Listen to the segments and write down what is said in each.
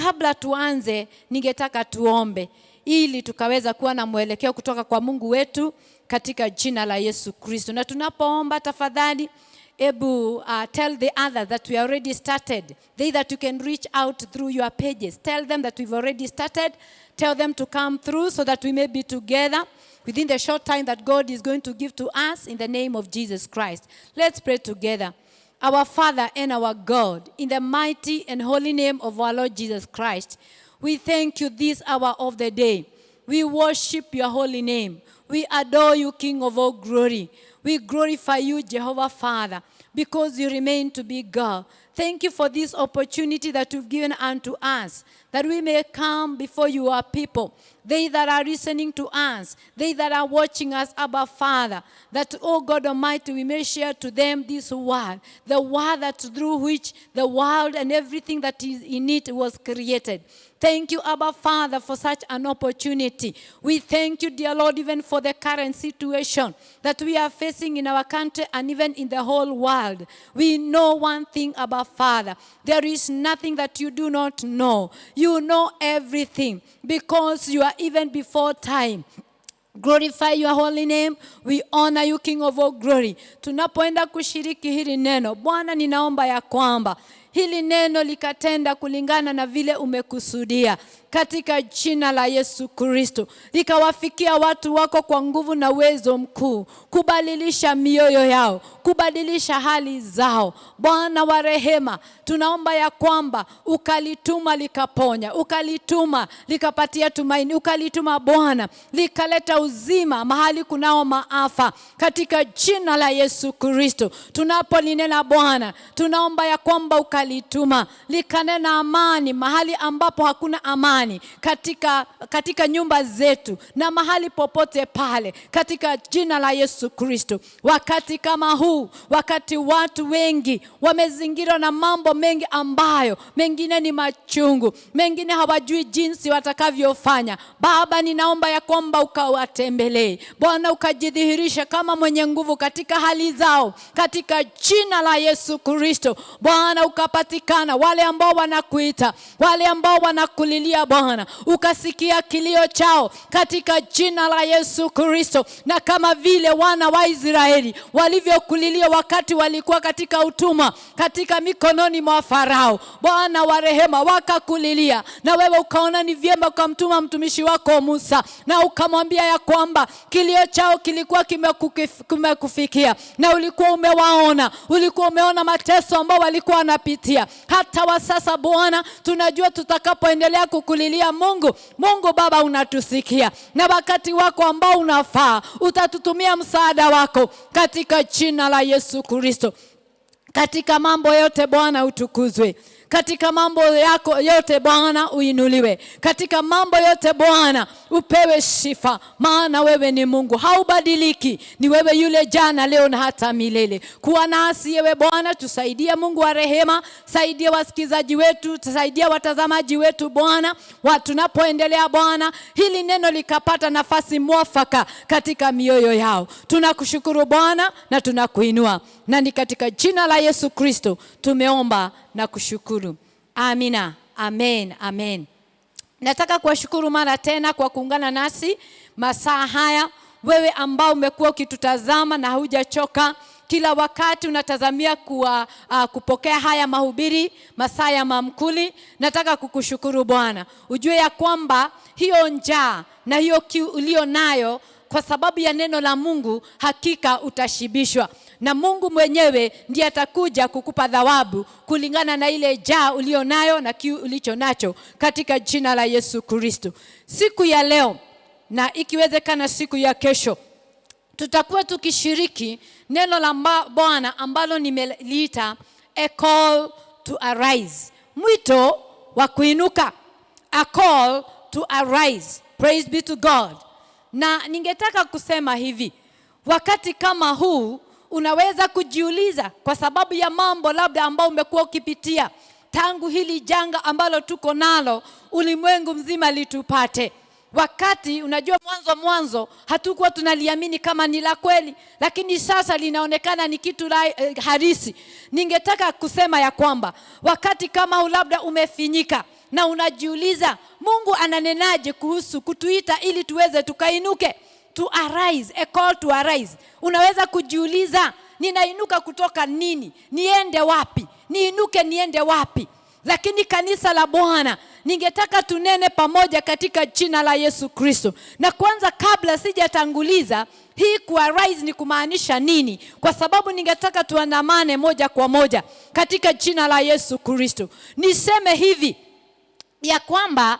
kabla tuanze, ningetaka tuombe ili tukaweza kuwa na mwelekeo kutoka kwa Mungu wetu katika jina la Yesu Kristo. Na tunapoomba, tafadhali tell the others that we already started. They that you can reach out through your pages. Tell them that we've already started. Tell them to come through so that we may be together within the short time that God is going to give to us in the name of Jesus Christ. Let's pray together. Our Father and our God, in the mighty and holy name of our Lord Jesus Christ, we thank you this hour of the day. We worship your holy name. We adore you, King of all glory. We glorify you, Jehovah Father, because you remain to be God. Thank you for this opportunity that you've given unto us, that we may come before you, our people, they that are listening to us, they that are watching us, Abba Father, that, oh God Almighty, we may share to them this word, the word that through which the world and everything that is in it was created. Thank you, Abba Father, for such an opportunity. We thank you, dear Lord, even for the current situation that we are facing in our country and even in the whole world. We know one thing, Abba Father. There is nothing that you do not know. You know everything because you are even before time. Glorify your holy name. We honor you, King of all glory. Tunapoenda kushiriki hili neno, Bwana, ninaomba ya kwamba hili neno likatenda kulingana na vile umekusudia, katika jina la Yesu Kristo. Likawafikia watu wako kwa nguvu na uwezo mkuu, kubadilisha mioyo yao, kubadilisha hali zao. Bwana wa rehema, tunaomba ya kwamba ukalituma likaponya, ukalituma likapatia tumaini, ukalituma Bwana likaleta uzima mahali kunao maafa, katika jina la Yesu Kristo. Tunapolinena Bwana, tunaomba ya kwamba ukalituma likanena amani mahali ambapo hakuna amani, katika nyumba zetu na mahali popote pale, katika jina la Yesu Kristo. Wakati kama huu, wakati watu wengi wamezingirwa na mambo mengi ambayo mengine ni machungu, mengine hawajui jinsi watakavyofanya, Baba, ninaomba ya kwamba ukawatembelee Bwana, ukajidhihirisha kama mwenye nguvu katika hali zao, katika jina la Yesu Kristo. Bwana, ukapatikana wale ambao wanakuita, wale ambao wanakulilia Bwana, ukasikia kilio chao katika jina la Yesu Kristo. Na kama vile wana wa Israeli walivyokulilia wakati walikuwa katika utumwa, katika mikononi mwa Farao, Bwana wa rehema, wakakulilia na wewe ukaona ni vyema ukamtuma mtumishi wako Musa, na ukamwambia ya kwamba kilio chao kilikuwa kimekufikia, na ulikuwa umewaona, ulikuwa umeona mateso ambao walikuwa wanapitia. Hata wa sasa Bwana, tunajua tutakapoendelea kukulilia Mungu Baba, unatusikia, na wakati wako ambao unafaa utatutumia msaada wako, katika jina la Yesu Kristo. Katika mambo yote Bwana utukuzwe, katika mambo yako yote Bwana uinuliwe, katika mambo yote Bwana upewe sifa, maana wewe ni Mungu, haubadiliki. Ni wewe yule jana, leo na hata milele. Kuwa nasi ewe Bwana, tusaidie Mungu wa rehema, saidia wasikizaji wetu, tusaidia watazamaji wetu Bwana, tunapoendelea Bwana, hili neno likapata nafasi mwafaka katika mioyo yao. Tunakushukuru Bwana na tunakuinua, na ni katika jina la Yesu Kristo tumeomba na kushukuru. Amina. Amen. Amen. Nataka kuwashukuru mara tena kwa kuungana nasi masaa haya. Wewe ambao umekuwa ukitutazama na hujachoka, kila wakati unatazamia kupokea haya mahubiri masaa ya mamkuli, nataka kukushukuru Bwana. Ujue ya kwamba hiyo njaa na hiyo kiu ulio nayo kwa sababu ya neno la Mungu, hakika utashibishwa. Na Mungu mwenyewe ndiye atakuja kukupa thawabu kulingana na ile njaa ulio nayo na kiu ulicho nacho, katika jina la Yesu Kristo. Siku ya leo na ikiwezekana siku ya kesho, tutakuwa tukishiriki neno la Bwana ambalo nimeliita a call to arise, mwito wa kuinuka, a call to arise. Praise be to God. Na ningetaka kusema hivi, wakati kama huu unaweza kujiuliza kwa sababu ya mambo labda ambao umekuwa ukipitia tangu hili janga ambalo tuko nalo ulimwengu mzima litupate. Wakati unajua mwanzo hatukuwa tunaliamini kama ni la kweli, lakini sasa linaonekana ni kitu harisi. Ningetaka kusema ya kwamba wakati kama labda umefinyika, na unajiuliza Mungu ananenaje kuhusu kutuita ili tuweze tukainuke. To arise, a call to arise. Unaweza kujiuliza, ninainuka kutoka nini? Niende wapi? Niinuke niende wapi? Lakini kanisa la Bwana, ningetaka tunene pamoja katika jina la Yesu Kristo. Na kwanza, kabla sijatanguliza hii kuarise ni kumaanisha nini, kwa sababu ningetaka tuandamane moja kwa moja katika jina la Yesu Kristo. Niseme hivi ya kwamba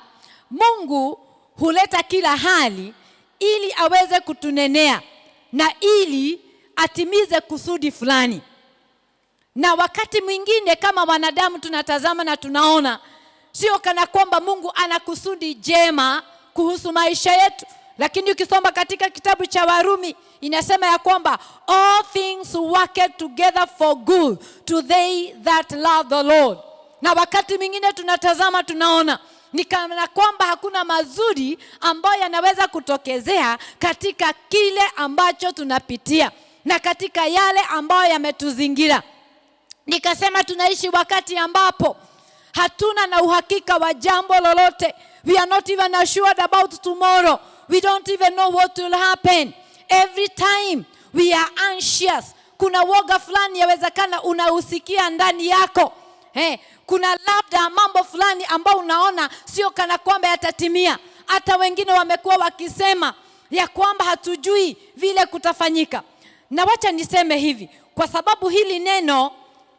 Mungu huleta kila hali ili aweze kutunenea na ili atimize kusudi fulani. Na wakati mwingine kama wanadamu tunatazama na tunaona sio kana kwamba Mungu ana kusudi jema kuhusu maisha yetu. Lakini ukisoma katika kitabu cha Warumi inasema ya kwamba all things work together for good to they that love the Lord. Na wakati mwingine tunatazama tunaona ni kana kwamba hakuna mazuri ambayo yanaweza kutokezea katika kile ambacho tunapitia na katika yale ambayo yametuzingira. Nikasema tunaishi wakati ambapo hatuna na uhakika wa jambo lolote. We are not even assured about tomorrow. We don't even know what will happen. Every time we are anxious. Kuna woga fulani yawezekana unausikia ndani yako. Kuna labda mambo fulani ambao unaona sio kana kwamba yatatimia. Hata wengine wamekuwa wakisema ya kwamba hatujui vile kutafanyika. Na wacha niseme hivi, kwa sababu hili neno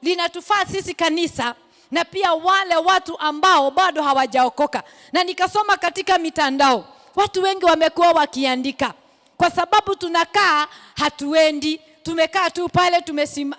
linatufaa sisi kanisa na pia wale watu ambao bado hawajaokoka. Na nikasoma katika mitandao, watu wengi wamekuwa wakiandika, kwa sababu tunakaa hatuendi, tumekaa tu pale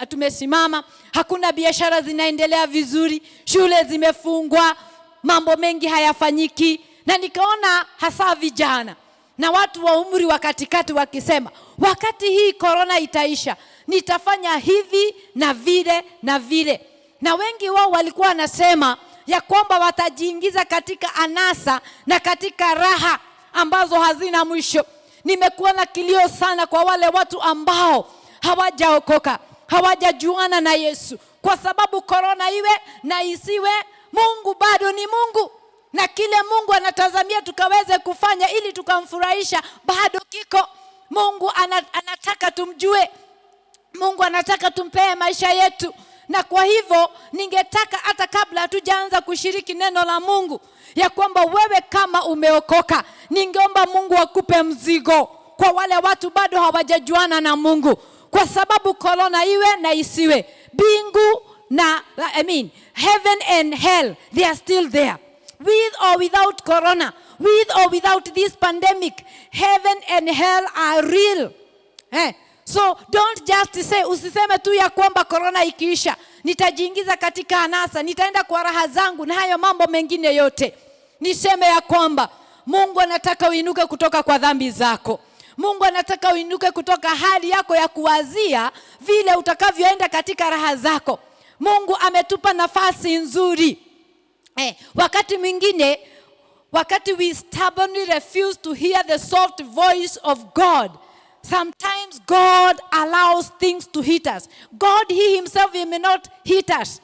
tumesimama, hakuna biashara zinaendelea vizuri, shule zimefungwa, mambo mengi hayafanyiki. Na nikaona hasa vijana na watu wa umri wa katikati wakisema, wakati hii corona itaisha, nitafanya hivi na vile na vile. Na wengi wao walikuwa wanasema ya kwamba watajiingiza katika anasa na katika raha ambazo hazina mwisho. Nimekuwa na kilio sana kwa wale watu ambao hawajaokoka, hawajajuana na Yesu, kwa sababu corona iwe na isiwe, Mungu bado ni Mungu. Na kile Mungu anatazamia tukaweze kufanya ili tukamfurahisha bado kiko. Mungu anataka tumjue. Mungu anataka tumpee maisha yetu. Na kwa hivyo ningetaka hata kabla hatujaanza kushiriki neno la Mungu ya kwamba wewe kama umeokoka, ningeomba Mungu akupe mzigo kwa wale watu bado hawajajuana na Mungu, kwa sababu corona iwe na isiwe, bingu na heaven and hell, they are still there. With or without corona, with or without this pandemic, heaven and hell are real. So don't just say, usiseme tu ya kwamba corona ikiisha nitajiingiza katika anasa, nitaenda kwa raha zangu na hayo mambo mengine yote. Niseme ya kwamba Mungu anataka uinuke kutoka kwa dhambi zako. Mungu anataka uinuke kutoka hali yako ya kuwazia vile utakavyoenda katika raha zako. Mungu ametupa nafasi nzuri. Wakati mwingine, wakati we stubbornly refuse to hear the soft voice of God, sometimes God allows things to hit us. God, he himself, he may not hit us.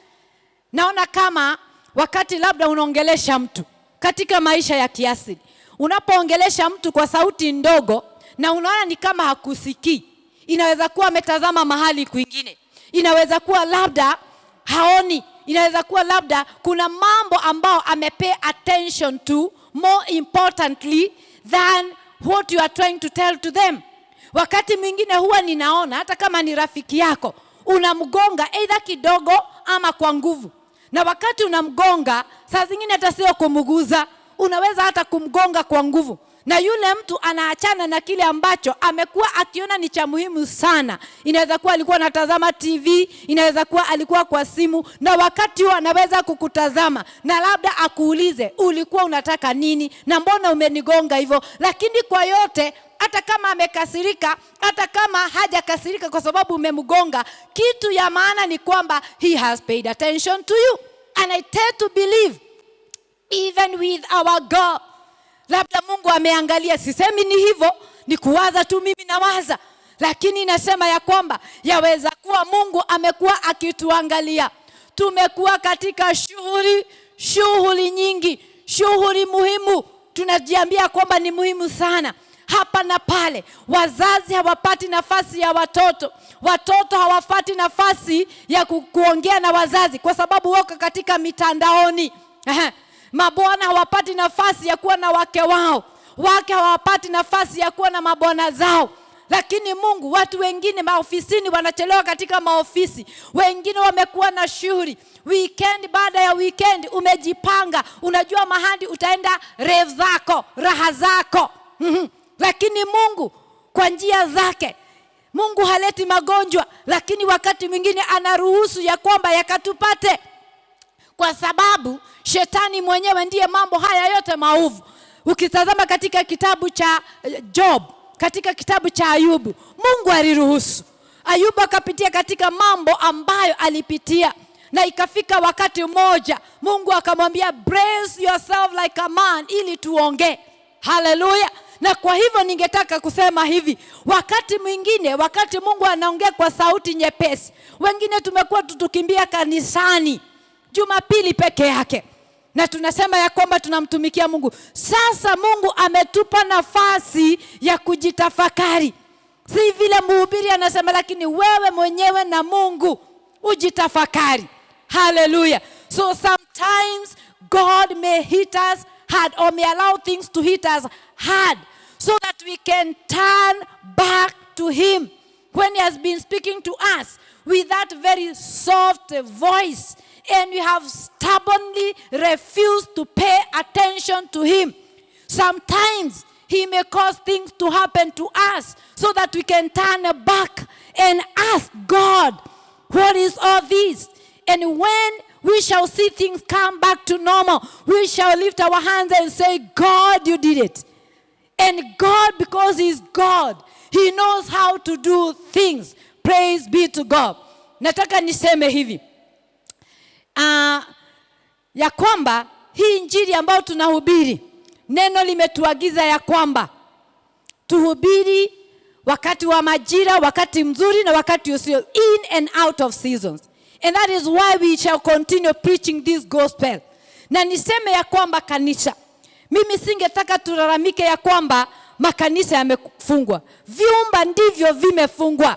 Naona kama wakati labda unaongelesha mtu katika maisha ya kiasili, unapoongelesha mtu kwa sauti ndogo na unaona ni kama hakusikii, inaweza kuwa ametazama mahali kwingine, inaweza kuwa labda haoni, inaweza kuwa labda kuna mambo ambao amepay attention to more importantly than what you are trying to tell to them. Wakati mwingine huwa ninaona hata kama ni rafiki yako, unamgonga either kidogo ama kwa nguvu. Na wakati unamgonga, saa zingine hata sio kumguza, unaweza hata kumgonga kwa nguvu. Na yule mtu anaachana na kile ambacho amekuwa akiona ni cha muhimu sana. Inaweza kuwa alikuwa anatazama TV, inaweza kuwa alikuwa kwa simu, na wakati huo anaweza kukutazama na labda akuulize ulikuwa unataka nini na mbona umenigonga hivyo. Lakini kwa yote, hata kama amekasirika, hata kama hajakasirika kwa sababu umemgonga, kitu ya maana ni kwamba he has paid attention to you. And I tend to believe even with our God, labda Mungu ameangalia. Sisemi ni hivyo, ni kuwaza tu mimi nawaza, lakini nasema ya kwamba yaweza kuwa Mungu amekuwa akituangalia. Tumekuwa katika shughuli, shughuli nyingi, shughuli muhimu. Tunajiambia kwamba ni muhimu sana. Hapa na pale, wazazi hawapati nafasi ya watoto. Watoto hawapati nafasi ya kuongea na wazazi kwa sababu wako katika mitandaoni. Mabwana hawapati nafasi ya kuwa na wake wao. Wake hawapati nafasi ya kuwa na mabwana zao. Lakini Mungu, watu wengine maofisini wanachelewa katika maofisi. Wengine wamekuwa na shughuli. Weekend baada ya weekend umejipanga. Unajua mahali utaenda rev zako, raha zako. Lakini Mungu kwa njia zake, Mungu haleti magonjwa, lakini wakati mwingine anaruhusu ya kwamba yakatupate. Kwa sababu shetani mwenyewe ndiye mambo haya yote maovu. Ukitazama katika kitabu cha Job, katika kitabu cha Ayubu, Mungu aliruhusu. Ayubu akapitia katika mambo ambayo alipitia. Na ikafika wakati mmoja, Mungu akamwambia brace yourself like a man ili tuongee. Hallelujah. Na kwa hivyo ningetaka kusema hivi, wakati mwingine, wakati Mungu anaongea kwa sauti nyepesi, wengine tumekuwa tukimbia kanisani Jumapili peke yake. Na tunasema ya kwamba tunamtumikia Mungu. Sasa Mungu ametupa nafasi ya kujitafakari. Si vile mhubiri anasema, lakini wewe mwenyewe na Mungu ujitafakari. Hallelujah. So sometimes God may hit us hard or may allow things to hit us hard so that we can turn back to Him when He has been speaking to us with that very soft voice. And we have stubbornly refused to pay attention to Him. Sometimes He may cause things to happen to us so that we can turn back and ask God, what is all this? And when we shall see things come back to normal, we shall lift our hands and say, God, you did it. And God, because He is God, He knows how to do things. Praise be to God. Nataka niseme hivi. Ya kwamba hii injili ambayo tunahubiri, neno limetuagiza ya kwamba tuhubiri wakati wa majira, wakati mzuri na wakati usio, in and out of seasons. And that is why we shall continue preaching this gospel. Na niseme ya kwamba kanisa, mimi singetaka tulalamike ya kwamba makanisa yamefungwa. Vyumba ndivyo vimefungwa.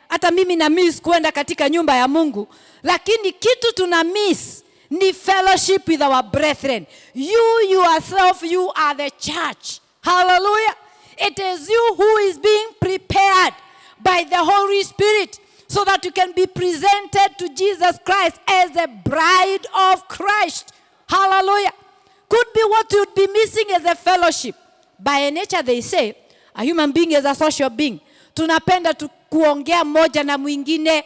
Hata mimi na miss kwenda katika nyumba ya Mungu, lakini kitu tuna miss ni fellowship with our brethren. You yourself, you are the church. Hallelujah. It is you who is being prepared by the Holy Spirit so that you can be presented to Jesus Christ as a bride of Christ. Hallelujah. Could be what you'd be missing as a fellowship. By nature they say, a human being is a social being. Tunapenda kuongea moja na mwingine,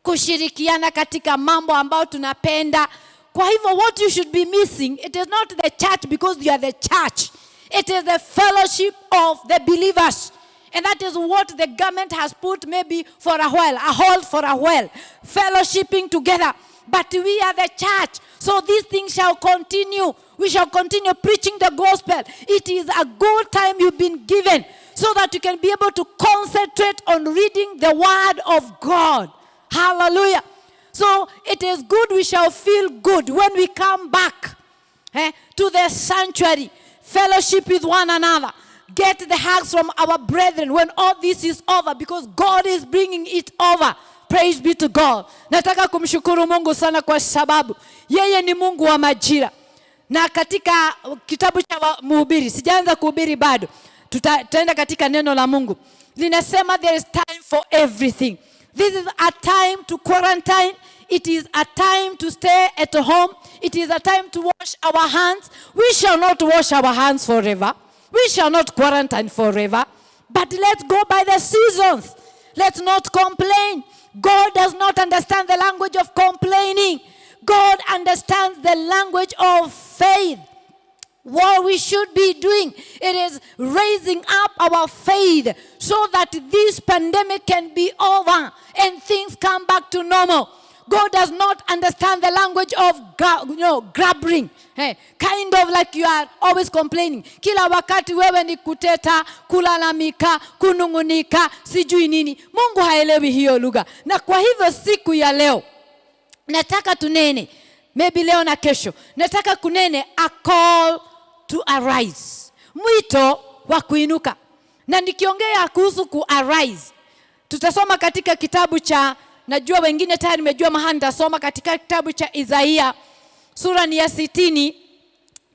kushirikiana katika mambo ambayo tunapenda. Kwa hivyo what you should be missing, it is not the church because you are the church. It is the fellowship of the believers. And that is what the government has put maybe for a while, a hold for a while, fellowshipping together. But we are the church. So these things shall continue. We shall continue preaching the gospel. It is a good time you've been given so that you can be able to concentrate on reading the word of God. Hallelujah. So it is good, we shall feel good when we come back to the sanctuary, fellowship with one another. Get the hugs from our brethren when all this is over, because God is bringing it over. Praise be to God. Nataka kumshukuru Mungu sana kwa sababu yeye ni Mungu wa majira. Na katika kitabu cha Mhubiri, sijaanza kuhubiri bado, tutaenda katika neno la Mungu. Linasema there is time for everything. This is a time to quarantine. It is a time to stay at home. It is a time to wash our hands. We shall not wash our hands forever. We shall not quarantine forever. But let's go by the seasons. Let's not complain. God does not understand the language of complaining. God understands the language of faith. What we should be doing, it is raising up our faith so that this pandemic can be over and things come back to normal. God does not understand the language of grabbing. Kind of like you are always complaining. Kila wakati wewe ni kuteta, kulalamika, kunungunika, sijui nini. Mungu haelewi hiyo lugha. Na kwa hivyo siku ya leo, nataka tunene maybe leo na kesho, nataka kunene a call to arise, mwito wa kuinuka. Na nikiongea kuhusu ku arise, tutasoma katika kitabu cha, najua wengine tayari nimejua mahali nitasoma, katika kitabu cha Isaia sura ni ya 60,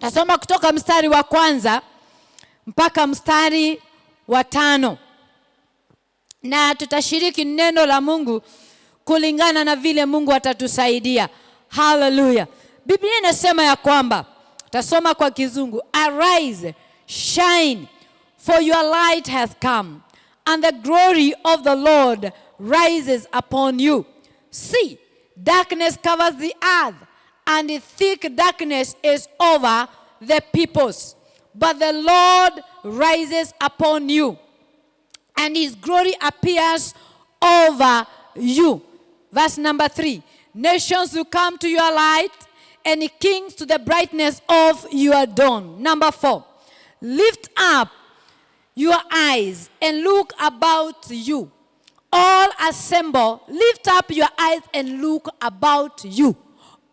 tasoma kutoka mstari wa 1 mpaka mstari wa 5. Na tutashiriki neno la Mungu kulingana na vile Mungu atatusaidia. Hallelujah. Biblia inasema ya kwamba, tasoma kwa Kizungu, arise, shine, for your light has come, and the glory of the Lord rises upon you. See, darkness covers the earth, and the thick darkness is over the peoples. But the Lord rises upon you, and his glory appears over you. Verse number 3. Nations will come to your light, and kings to the brightness of your dawn. Number 4. Lift up your eyes and look about you. All assemble. Lift up your eyes and look about you.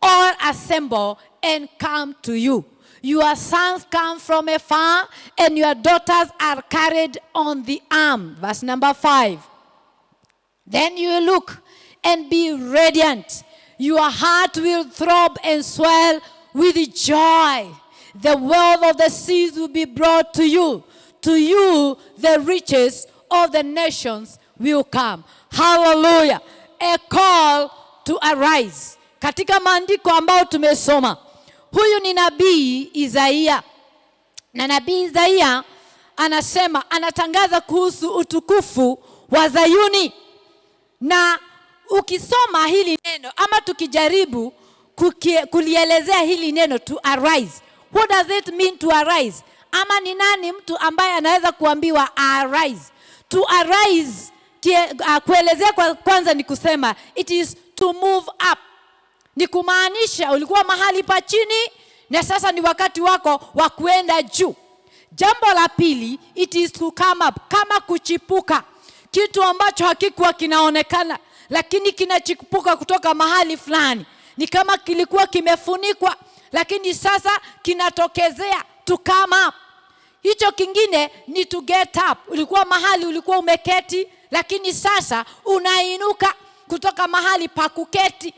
All assemble and come to you. Your sons come from afar, and your daughters are carried on the arm. Verse number 5. Then you will look and be radiant. Your heart will throb and swell with joy. The wealth of the seas will be brought to you. To you, the riches of the nations will come. Hallelujah. A call to arise. Katika maandiko ambayo tumesoma, huyu ni nabii Isaia. Na nabii Isaia anasema, anatangaza kuhusu utukufu wa Zayuni. Na ukisoma hili neno, ama tukijaribu kulielezea hili neno to arise, what does it mean to arise? Ama ni nani mtu ambaye anaweza kuambiwa arise? To arise, kuelezea kwa kwanza ni kusema it is to move up. Ni kumaanisha ulikuwa mahali pa chini na sasa ni wakati wako wa kuenda juu. Jambo la pili, it is to come up, kama kuchipuka. Kitu ambacho hakikuwa kinaonekana, lakini kinachipuka kutoka mahali fulani. Ni kama kilikuwa kimefunikwa, lakini sasa kinatokezea, to come up. Hicho kingine ni to get up. Ulikuwa mahali ulikuwa umeketi, lakini sasa unainuka kutoka mahali pa kuketi.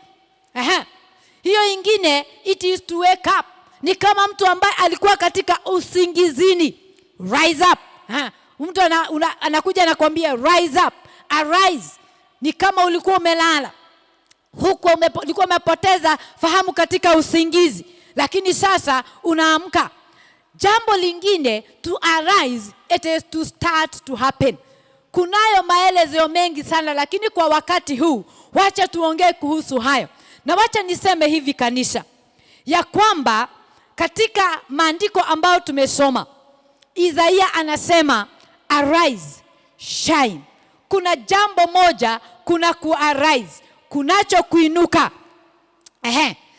Hiyo ingine, it is to wake up. Ni kama mtu ambaye alikuwa katika usingizini. Rise up. Mtu anakuja na kuambia rise up. Arise. Ni kama ulikuwa umelala, huko ulikuwa umepoteza fahamu katika usingizi, lakini sasa unaamka. Jambo lingine, to arise, it is to start to happen. Kunayo maelezo mengi sana, lakini kwa wakati huu wacha tuongee kuhusu hayo. Na wacha niseme hivi kanisa, ya kwamba katika maandiko ambayo tumesoma, Isaia anasema arise, shine. Kuna jambo moja, kuna ku arise, kunacho kuinuka.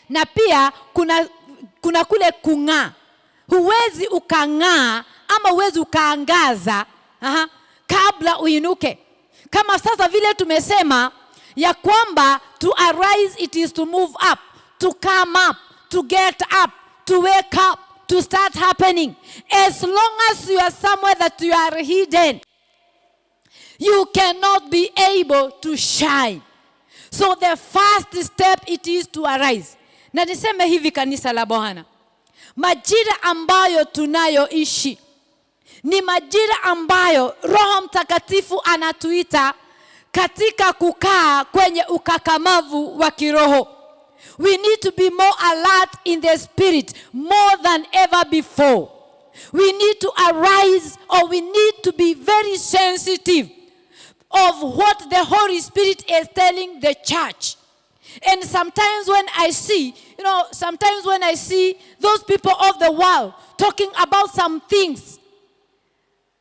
Na pia kuna kule kung'aa. Huwezi ukang'aa ama huwezi ukaangaza kabla uinuke. Kama sasa vile tumesema ya kwamba to arise, it is to move up, to come up, to get up, to wake up, to start happening. As long as you are somewhere that you are hidden, you cannot be able to shine. So the first step, it is to arise. Na niseme hivi kanisa la Bwana, majira ambayo tunayoishi ni majira ambayo Roho Mtakatifu anatuita katika kukaa kwenye ukakamavu wa kiroho. We need to be more alert in the spirit more than ever before. We need to arise, or we need to be very sensitive of what the Holy Spirit is telling the church. And sometimes when I see, those people of the world talking about some things,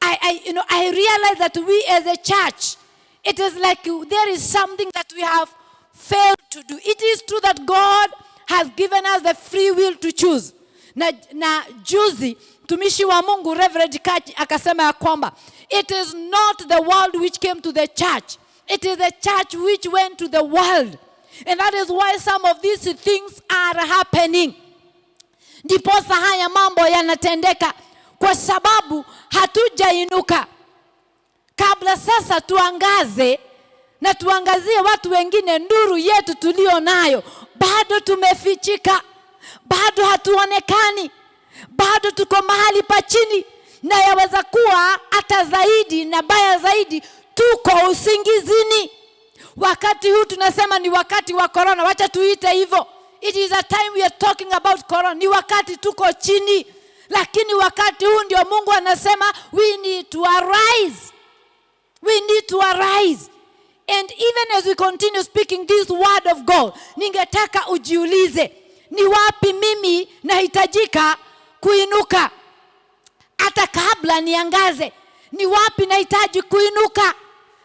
I realize that we as a church, it is like there is something that we have failed to do. It is true that God has given us the free will to choose. Na juzi mtumishi wa Mungu Reverend Kachi akasema ya kwamba it is not the world which came to the church. It is the church which went to the world. And that is why some of these things are happening. Ndiposa haya mambo yanatendeka kwa sababu hatujainuka. Kabla sasa tuangaze na tuangazie watu wengine nuru yetu tulio nayo, bado tumefichika, bado hatuonekani, bado tuko mahali pa chini, na yaweza kuwa hata zaidi na baya zaidi tuko usingizini. Wakati huu tunasema ni wakati wa corona, wacha tuite hivyo. It is a time we are talking about corona. Ni wakati tuko chini, lakini wakati huu ndio Mungu anasema we need to arise. We need to arise. And even as we continue speaking this word of God, ningetaka ujiulize, ni wapi mimi nahitajika kuinuka? Hata kabla niangaze, ni wapi nahitaji kuinuka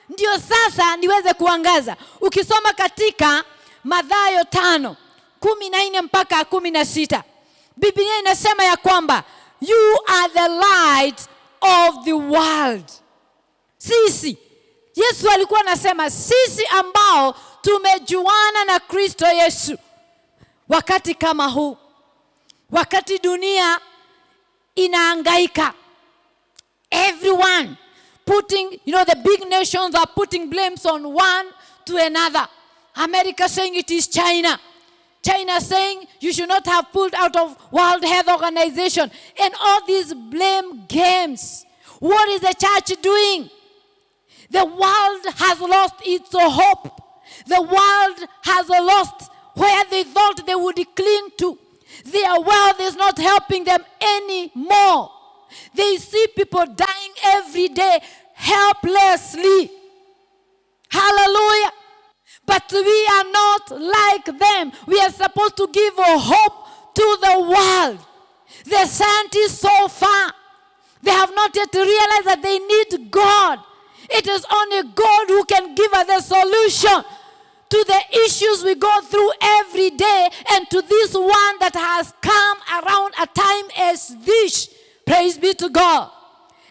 ndio sasa niweze kuangaza? Ukisoma katika Mathayo 5:14 mpaka 16, Biblia inasema ya kwamba you are the light of the world. Sisi, Yesu alikuwa anasema sisi ambao tumejuana na Kristo Yesu, wakati kama huu, wakati dunia inahangaika, everyone putting, the big nations are putting blames on one to another. America saying it is China. China saying you should not have pulled out of World Health Organization. And all these blame games. What is the church doing? The world has lost its hope. The world has lost where they thought they would cling to. Their wealth is not helping them anymore. They see people dying every day helplessly. Hallelujah. But we are not like them. We are supposed to give a hope to the world. The scientists so far, they have not yet realized that they need God. It is only God who can give us the solution to the issues we go through every day, and to this one that has come around a time as this. Praise be to God.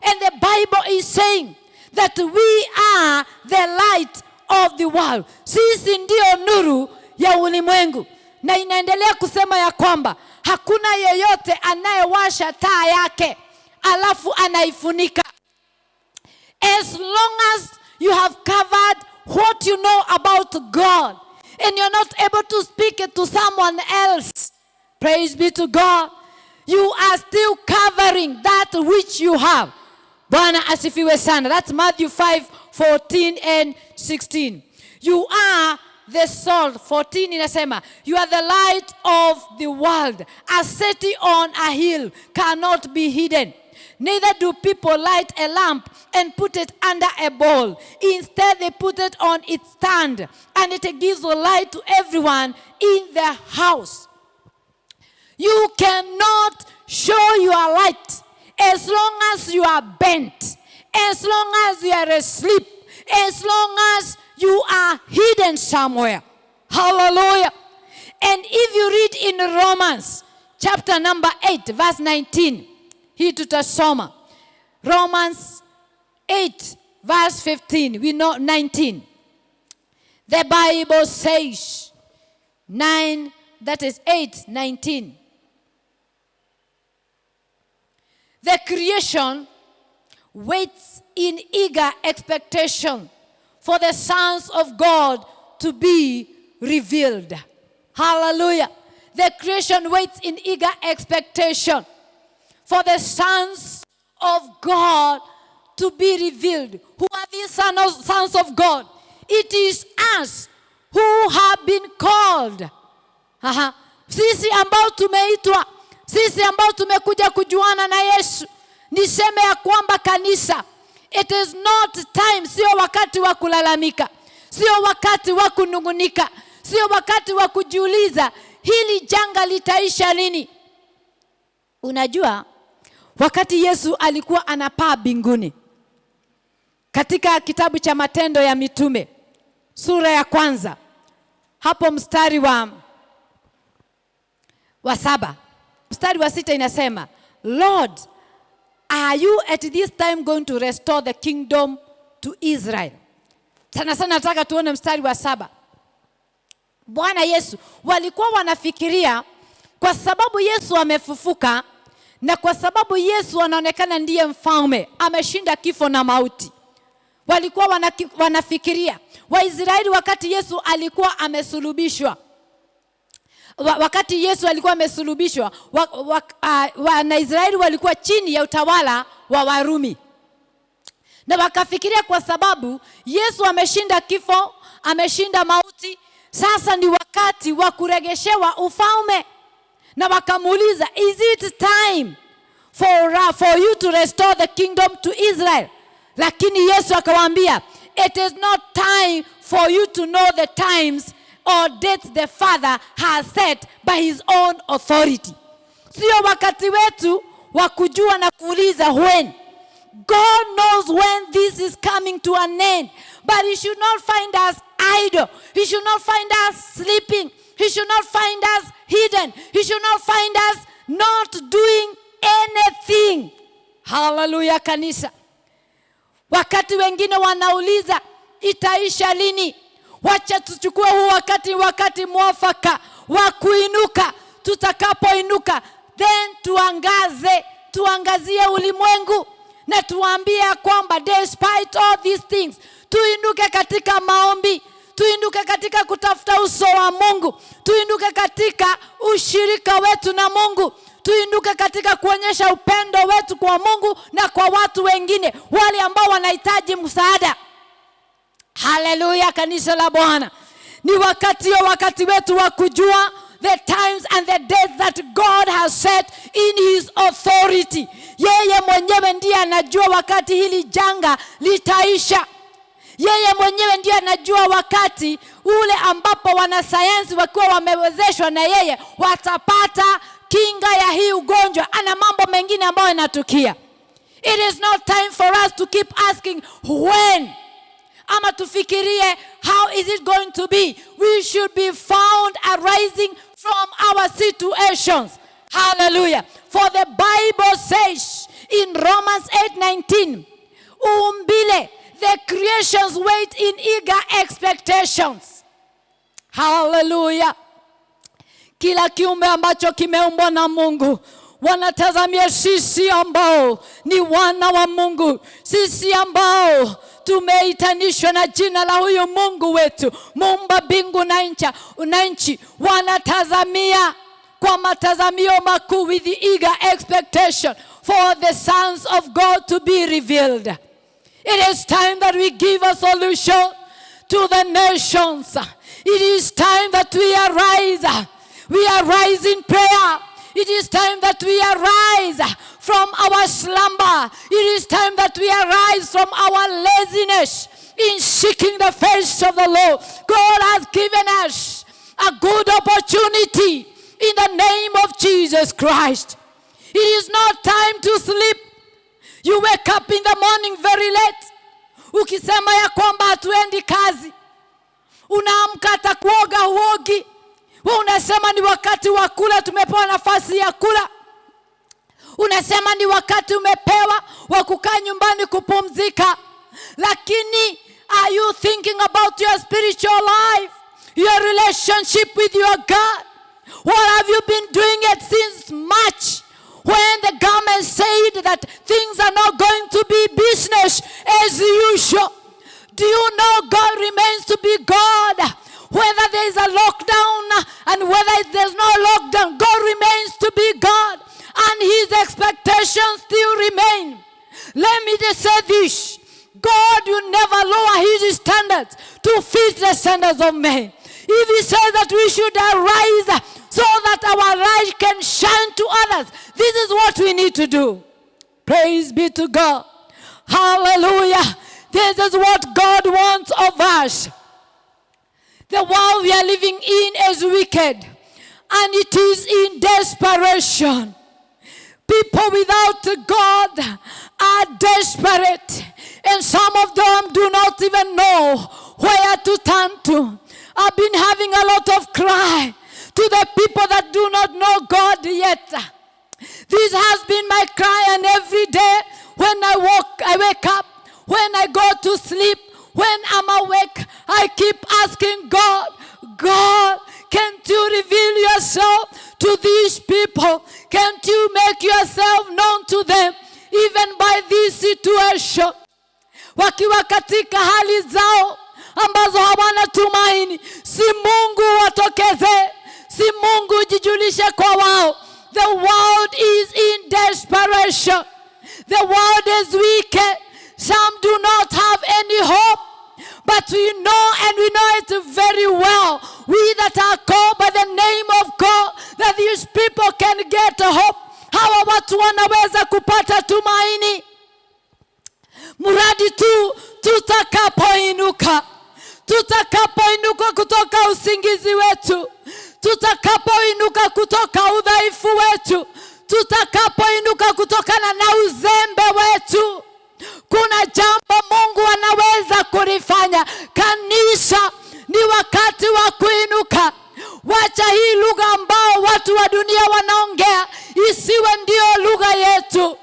And the Bible is saying that we are the light of the world. Sisi ndio nuru ya ulimwengu. Na inaendelea kusema ya kwamba hakuna yeyote anayewasha taa yake alafu anaifunika. As long as you have covered what you know about God, and you're not able to speak it to someone else, praise be to God, you are still covering that which you have. Bwana asifiwe sana. That's Matthew 5:14 and 16. You are the salt. 14 inasema, you are the light of the world. A city on a hill cannot be hidden. Neither do people light a lamp and put it under a bowl. Instead, they put it on its stand, and it gives light to everyone in the house. You cannot show your light as long as you are bent, as long as you are asleep, as long as you are hidden somewhere. Hallelujah. And if you read in Romans chapter number 8 verse 19, hii tutasoma. Romans 8 verse 15, we know 19. The Bible says 8:19. The creation waits in eager expectation for the sons of God to be revealed. Hallelujah. The creation waits in eager expectation for the sons of God to be revealed. Who are these sons of God? It is us who have been called. Sisi ambao tumeitwa, sisi ambao tumekuja kujuana na Yesu. Niseme ya kwamba kanisa, it is not time, sio wakati wa kulalamika, sio wakati wa kunungunika, sio wakati wa kujiuliza hili janga litaisha lini. Unajua, wakati Yesu alikuwa anapaa mbinguni, katika kitabu cha Matendo ya Mitume sura ya 1, hapo mstari wa 7, mstari wa 6 inasema, Lord, are you at this time going to restore the kingdom to Israel? Sana sana nataka tuone mstari wa 7. Bwana Yesu, walikuwa wanafikiria kwa sababu Yesu amefufuka na kwa sababu Yesu anaonekana ndiye mfalme, ameshinda kifo na mauti. Walikuwa wanafikiria. Waisraeli wakati Yesu alikuwa amesulubishwa, wakati Yesu alikuwa amesulubishwa, Wanaisraeli walikuwa chini ya utawala wa Warumi. Na wakafikiria kwa sababu Yesu ameshinda kifo, ameshinda mauti, sasa ni wakati wa kuregeshewa ufalme. Na wakamuuliza, is it time for you to restore the kingdom to Israel? Lakini Yesu akawaambia, it is not time for you to know the times or dates the Father has set by his own authority. Sio wakati wetu wa kujua na kuuliza when. God knows when this is coming to an end. But he should not find us idle. He should not find us sleeping. He should not find us hidden. He should not find us not doing anything. Hallelujah, kanisa. Wakati wengine wanauliza itaisha lini? Wacha tuchukue huu wakati mwafaka wa kuinuka. Tutakapoinuka, then tuangazie ulimwengu na tuambie kwamba despite all these things, tuinuke katika maombi, tuinuke katika kutafuta uso wa Mungu, tuinuke katika ushirika wetu na Mungu, tuinuke katika kuonyesha upendo wetu kwa Mungu na kwa watu wengine wale ambao wanahitaji msaada. Hallelujah, kanisa la Bwana. Ni wakati wetu wa kujua the times and the dates that God has set in his authority. Yeye mwenyewe ndiye anajua wakati hili janga litaisha. Yeye mwenyewe ndiye anajua wakati ule ambapo wanasayansi wakiwa wamewezeshwa na yeye watapata kinga ya hii ugonjwa. Ana mambo mengine ambayo yanatukia. It is not time for us to keep asking when. Ama tufikirie how is it going to be. We should be found arising from our situations. Hallelujah. For the Bible says in Romans 8:19, umbile, the creations wait in eager expectations. Hallelujah. Kila kiumbe ambacho kimeumbwa na Mungu wanatazamia sisi ambao ni wana wa Mungu, sisi ambao tumeitanishwa na jina la huyu Mungu wetu, muumba mbingu na nchi, wanatazamia kwa matazamio makuu with the eager expectation for the sons of God to be revealed. It is time that we give a solution to the nations. It is time that we arise. We arise in prayer. It is time that we arise from our slumber. It is time that we arise from our laziness in seeking the face of the Lord. God has given us a good opportunity in the name of Jesus Christ. It is not time to sleep. You wake up in the morning very late. Ukisema ya kwamba hatuendi kazi, unaamka hata kuoga huogi. Wewe unasema ni wakati wa kula, tumepewa nafasi ya kula. Unasema ni wakati umepewa wa kukaa nyumbani kupumzika. Lakini are you thinking about your spiritual life? Your relationship with your God? What have you been doing it since March? When the government said that things are not going to be business as usual. Do you know God remains to be God? Whether there is a lockdown and whether there's no lockdown, God remains to be God. And his expectations still remain. Let me just say this. God will never lower his standards to fit the standards of men. If he says that we should arise so that our light can shine to others, this is what we need to do. Praise be to God. Hallelujah. This is what God wants of us. The world we are living in is wicked, and it is in desperation. People without God are desperate, and some of them do not even know where to turn to. I've been having a lot of cry to the people that do not know God yet. This has been my cry, and every day when I wake up, when I go to sleep, when I'm awake, I keep asking God, God, yourself to these people? Can't you make yourself known to them even by this situation? Wakiwa katika hali zao ambazo hawana tumaini, si Mungu watokeze, si Mungu jijulishe kwa wao. The world is in desperation. The world is wicked. Some do not have any hope. But we know, and we know it very well, we that are called by the name of God, that these people can get hope. Hawa watu wanaweza kupata tumaini muradi tu tutakapoinuka kutoka usingizi wetu, tutakapoinuka kutoka udhaifu wetu, tutakapoinuka kutokana na uzembe wetu. Kuna jambo Mungu anaweza kulifanya. Kanisa, ni wakati wa kuinuka. Wacha hii lugha ambao watu wa dunia wanaongea isiwe ndio lugha yetu.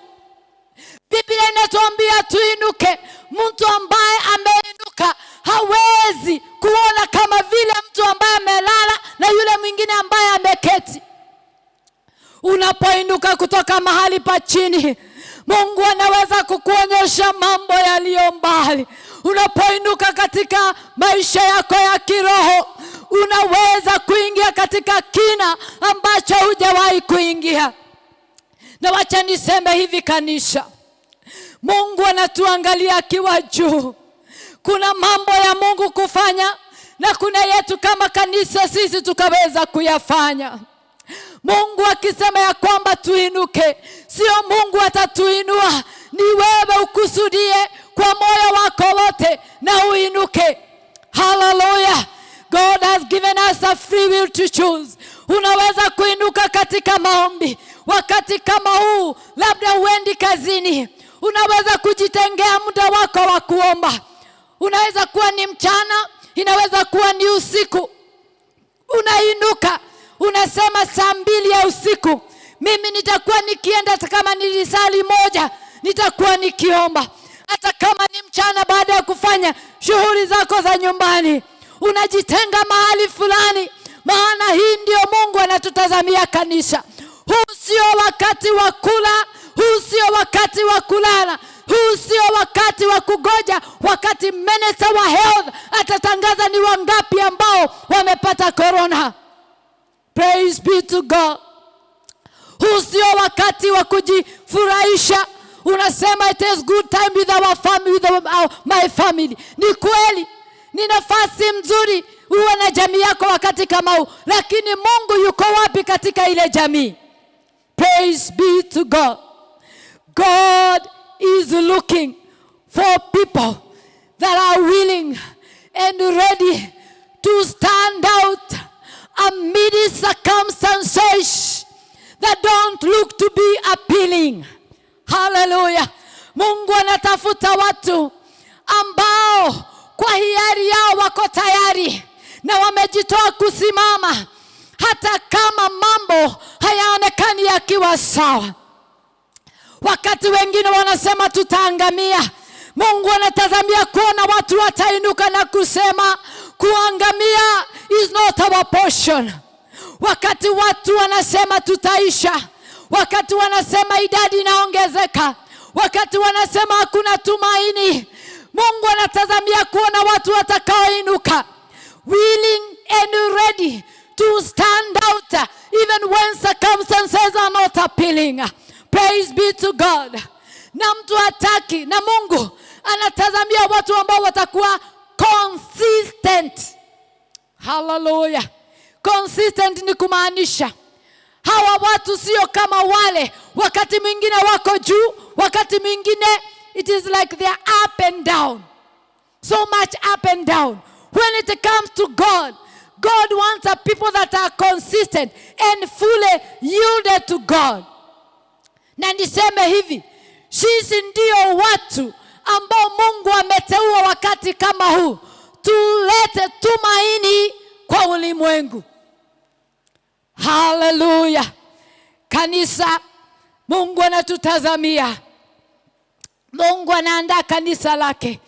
Biblia inatuambia tuinuke. Mtu ambaye ameinuka hawezi kuona kama vile mtu ambaye amelala na yule mwingine ambaye ameketi. Unapoinuka kutoka mahali pa chini, Mungu anaweza kukuonyesha mambo yaliyo mbali. Unapoinuka katika maisha yako ya kiroho, unaweza kuingia katika kina ambacho hujawahi kuingia. Na wacha niseme hivi kanisa, Mungu anatuangalia akiwa juu. Kuna mambo ya Mungu kufanya na kuna yetu kama kanisa sisi tukaweza kuyafanya. Mungu akisema ya kwamba tuinuke, sio Mungu atatuinua, ni wewe ukusudie kwa moyo wako wote na uinuke. Hallelujah. God has given us a free will to choose. Unaweza kuinuka katika maombi. Wakati kama huu, labda uendi kazini, unaweza kujitengea muda wako wa kuomba. Unaweza kuwa ni mchana, inaweza kuwa ni usiku. Unainuka, unasema saa 2 ya usiku, mimi nitakuwa nikienda, hata kama ni risali moja, nitakuwa nikiomba. Hata kama ni mchana baada ya kufanya shughuli zako za nyumbani, unajitenga mahali fulani, maana hii ndio Mungu anatutazamia kanisa. Huu sio wakati wa kula, huu sio wakati wa kulala, huu sio wakati wa kugoja wakati minister wa health atatangaza ni wangapi ambao wamepata corona. Praise be to God. Huu sio wakati wa kujifurahisha. Unasema it is good time with our family, with my family. Ni kweli, ni nafasi mzuri uwe na jamii yako wakati kama huu, lakini Mungu yuko wapi katika ile jamii? Praise be to God. God is looking for people that are willing and ready to stand out amid circumstances that don't look to be appealing. Hallelujah. Mungu anatafuta watu ambao kwa hiari yao wako tayari na wamejitoa kusimama hata kama mambo hayaonekani yakiwa sawa. Wakati wengine wanasema tutaangamia, Mungu anatazamia kuona watu watainuka na kusema kuangamia is not our portion. Wakati watu wanasema tutaisha, wakati wanasema idadi inaongezeka, wakati wanasema hakuna tumaini, Mungu anatazamia kuona watu watakaoinuka, willing and ready to stand out even when circumstances are not appealing. Praise be to God. Na mtu hataki, na Mungu anatazamia watu ambao watakuwa consistent. Hallelujah. Consistent ni kumaanisha hawa watu sio kama wale, wakati mwingine wako juu, wakati mwingine it is like they are up and down. So much up and down. When it comes to God, God wants a people that are consistent and fully yielded to God. Na niseme hivi, sisi ndio watu ambao Mungu ameteua wakati kama huu, tulete tumaini kwa ulimwengu. Hallelujah. Kanisa, Mungu anatutazamia. Mungu anaandaa kanisa lake.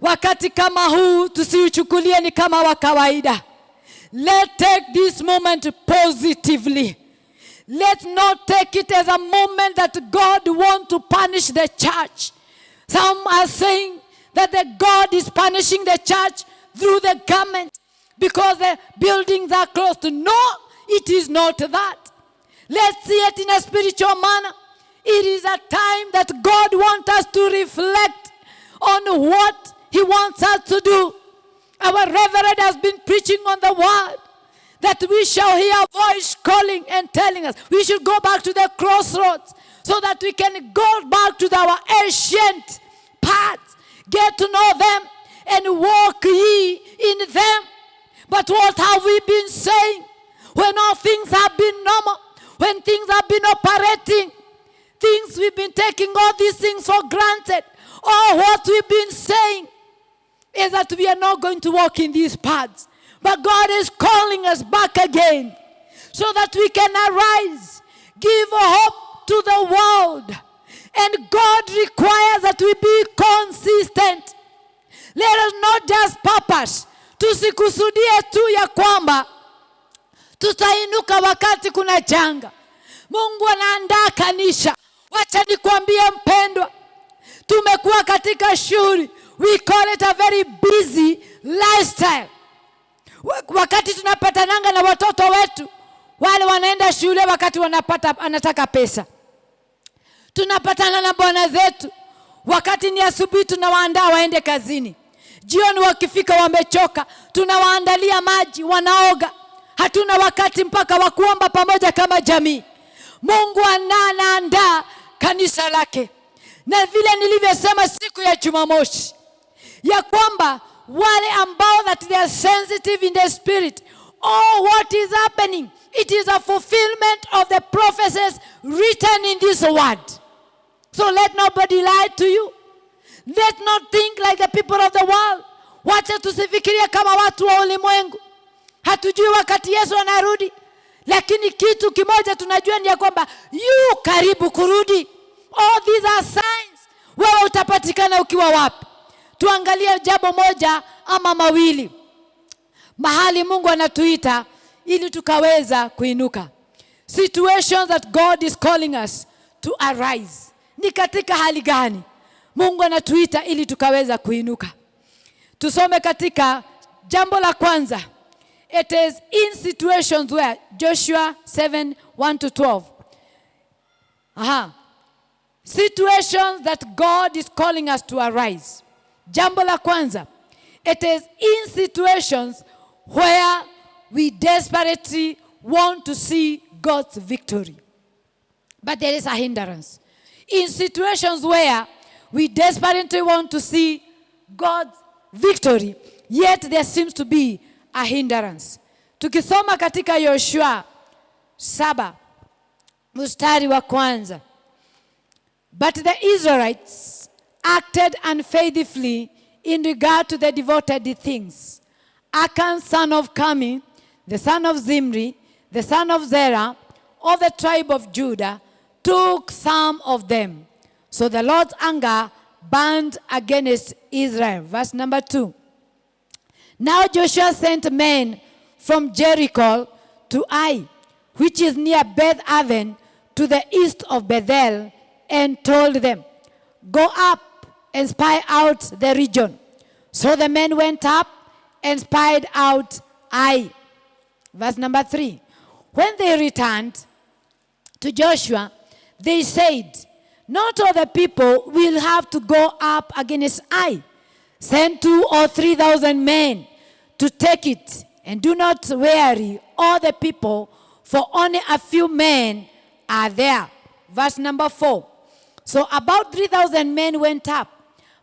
Wakati kama huu tusiuchukulie ni kama wa kawaida. let's take this moment positively. Let's not take it as a moment that God wants to punish the church. Some are saying that God is punishing the church through the government because the buildings are closed. No, it is not that. Let's see it in a spiritual manner. It is a time that God wants us to reflect on what He wants us to do. Our reverend has been preaching on the word that we shall hear a voice calling and telling us we should go back to the crossroads so that we can go back to our ancient paths, get to know them, and walk ye in them. But what have we been saying when all things have been normal, when things have been operating, things we've been taking all these things for granted? All what we've been saying is that we are not going to walk in these paths. But God is calling us back again so that we can arise, give hope to the world. And God requires that we be consistent. Let us not just purpose. Tusikusudie tu ya kwamba tutainuka wakati kuna janga. Mungu anaandaa kanisa. Wacha nikwambie mpendwa, tumekuwa katika shule. We call it a very busy lifestyle. Wakati tunapatananga na watoto wetu, wale wanaenda shule wakati anataka pesa. Tunapatana na bwana zetu, wakati ni asubuhi tunawaandaa waende kazini. Jioni wakifika wamechoka, tunawaandalia maji, wanaoga. Hatuna wakati mpaka wa kuomba pamoja kama jamii. Mungu anaandaa kanisa lake. Na vile nilivyosema siku ya Jumamosi, ya kwamba wale ambao that they are sensitive in the spirit, what is happening, it is a fulfillment of the prophecies written in this word. So let nobody lie to you. Let not think like the people of the world. Wacha tusifikirie kama watu wa ulimwengu. Hatujui wakati Yesu anarudi, lakini kitu kimoja tunajua ni ya kwamba yu karibu kurudi. All these are signs. Wewe utapatikana ukiwa wapi? Tuangalie jambo moja ama mawili. Mahali Mungu anatuita ili tukaweza kuinuka. Situations that God is calling us to arise. Ni katika hali gani Mungu anatuita ili tukaweza kuinuka? Tusome katika jambo la kwanza. It is in situations where Joshua 7:1-12. Situations that God is calling us to arise. Jambo la kwanza. It is in situations where we desperately want to see God's victory, but there is a hindrance. In situations where we desperately want to see God's victory, yet there seems to be a hindrance. Tukisoma katika Yoshua 7:1. But the Israelites acted unfaithfully in regard to the devoted things. Achan, son of Carmi, the son of Zimri, the son of Zerah, of the tribe of Judah, took some of them. So the Lord's anger burned against Israel. Verse number 2. Now Joshua sent men from Jericho to Ai, which is near Beth-aven, to the east of Bethel, and told them, go up and spy out the region. So the men went up and spied out Ai. Verse number 3. When they returned to Joshua, they said, not all the people will have to go up against Ai. Send 2,000 or 3,000 men to take it, and do not weary all the people, for only a few men are there. Verse number 4. So about 3,000 men went up,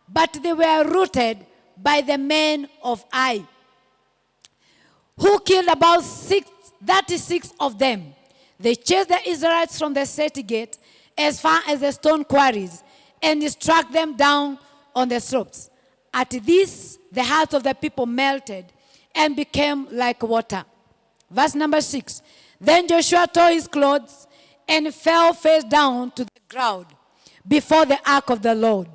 but they were routed by the men of Ai, who killed about 36 of them. They chased the Israelites from the city gate as far as the stone quarries, and struck them down on the slopes. At this, the hearts of the people melted and became like water. Verse number 6. Then Joshua tore his clothes and fell face down to the ground before the ark of the Lord,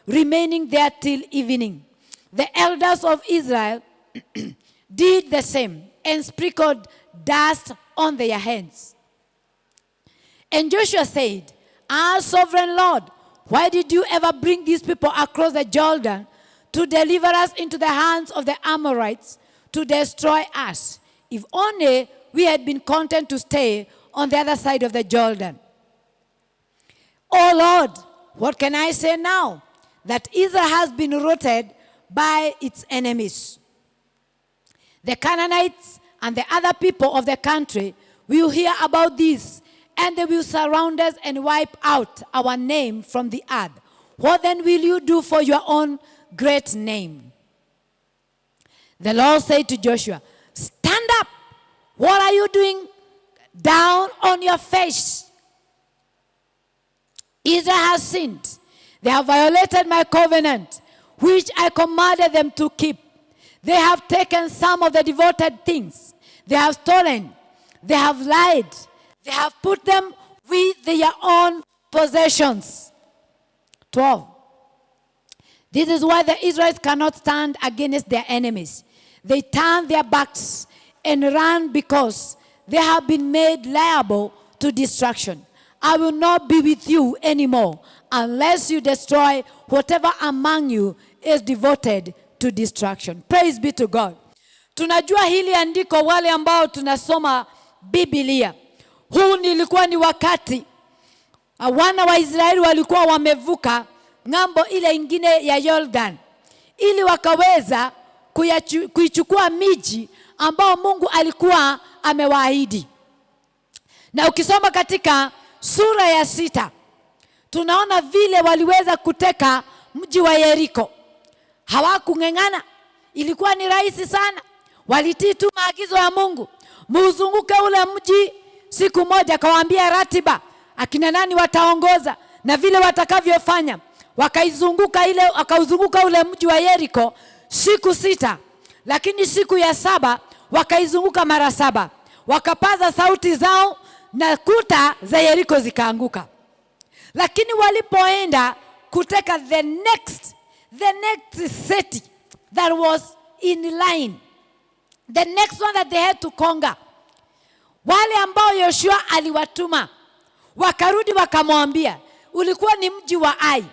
remaining there till evening. The elders of Israel did the same, and sprinkled dust on their hands. And Joshua said, "Our sovereign Lord, why did you ever bring these people across the Jordan to deliver us into the hands of the Amorites to destroy us? If only we had been content to stay on the other side of the Jordan. Oh Lord, what can I say now that Israel has been routed by its enemies? The Canaanites and the other people of the country will hear about this, and they will surround us and wipe out our name from the earth. What then will you do for your own great name?" The Lord said to Joshua, "Stand up. What are you doing down on your face? Israel has sinned. They have violated my covenant, which I commanded them to keep. They have taken some of the devoted things. They have stolen. They have lied. They have put them with their own possessions." 12. This is why the Israelites cannot stand against their enemies. They turn their backs and run because they have been made liable to destruction. I will not be with you anymore unless you destroy whatever among you is devoted to destruction. Praise be to God. Tunajua hili andiko wale ambao tunasoma Biblia. Huu nilikuwa ni wakati wana wa Israeli walikuwa wamevuka ng'ambo ile ingine ya Jordan, ili wakaweza kuichukua miji ambao Mungu alikuwa amewaahidi. Na ukisoma katika sura ya 6, tunaona vile waliweza kuteka mji wa Yeriko. Hawakung'eng'ana, ilikuwa ni rahisi sana. Walitii tu maagizo ya Mungu. Muzunguke ule mji siku moja, akawaambia ratiba akina nani wataongoza na vile watakavyofanya. Wakauzunguka ule mji wa Yeriko siku 6, lakini siku ya 7 wakaizunguka mara 7. Wakapaza sauti zao na kuta za Yeriko zikaanguka. Lakini walipoenda kuteka the next city that was in line, the next one that they had to conquer, wale ambao Yoshua aliwatuma wakarudi wakamwambia, ulikuwa ni mji wa Ai.